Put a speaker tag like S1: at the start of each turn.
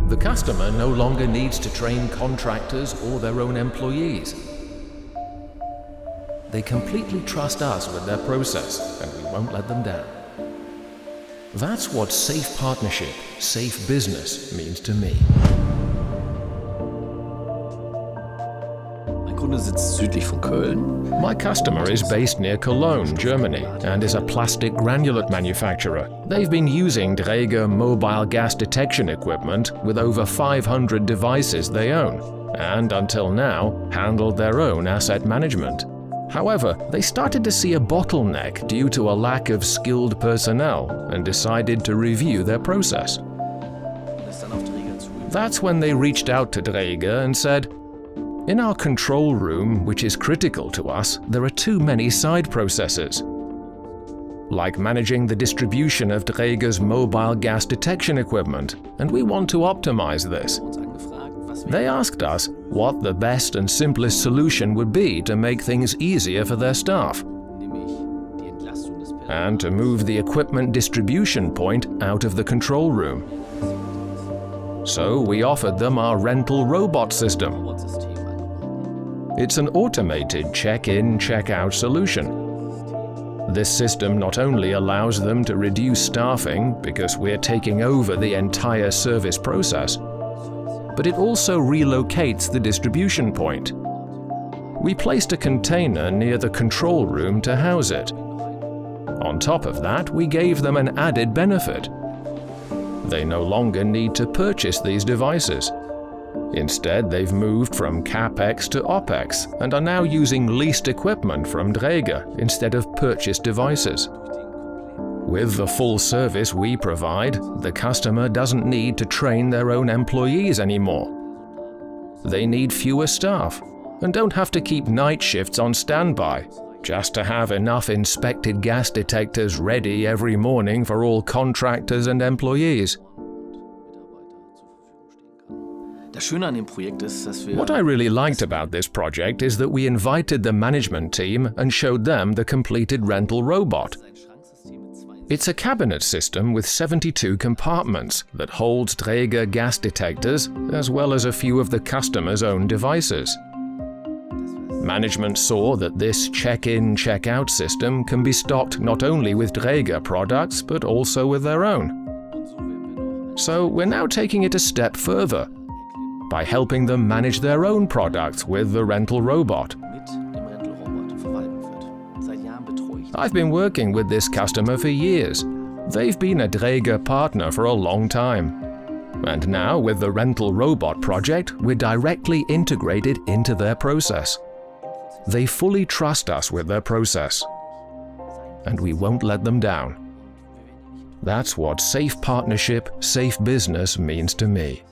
S1: The customer no longer needs to train contractors or their own employees. They completely trust us with their process, and we won't let them down. That's what safe partnership, safe business means to me.
S2: Mein Kunde sitzt südlich von Köln.
S1: My customer is based near Cologne, Germany, and is a plastic granulate manufacturer. They've been using Dräger mobile gas detection equipment with over 500 devices they own, and until now, handled their own asset management. However, they started to see a bottleneck due to a lack of skilled personnel and decided to review their process. That's when they reached out to Dräger and said, "In our control room, which is critical to us, there are too many side processes, like managing the distribution of Dräger's mobile gas detection equipment, and we want to optimize this." They asked us what the best and simplest solution would be to make things easier for their staff, and to move the equipment distribution point out of the control room. So we offered them our rental robot system. It's an automated check-in, check-out solution. This system not only allows them to reduce staffing because we're taking over the entire service process, but it also relocates the distribution point. We placed a container near the control room to house it. On top of that, we gave them an added benefit. They no longer need to purchase these devices. Instead, they've moved from CAPEX to OPEX and are now using leased equipment from Dräger instead of purchased devices. With the full service we provide, the customer doesn't need to train their own employees anymore. They need fewer staff and don't have to keep night shifts on standby just to have enough inspected gas detectors ready every morning for all contractors and employees. What I really liked about this project is that we invited the management team and showed them the completed rental robot. It's a cabinet system with 72 compartments that holds Dräger gas detectors as well as a few of the customer's own devices. Management saw that this check-in, check-out system can be stocked not only with Dräger products but also with their own. So we're now taking it a step further by helping them manage their own products with the rental robot. I've been working with this customer for years. They've been a Dräger partner for a long time. And now, with the rental robot project, we're directly integrated into their process. They fully trust us with their process. And we won't let them down. That's what safe partnership, safe business means to me.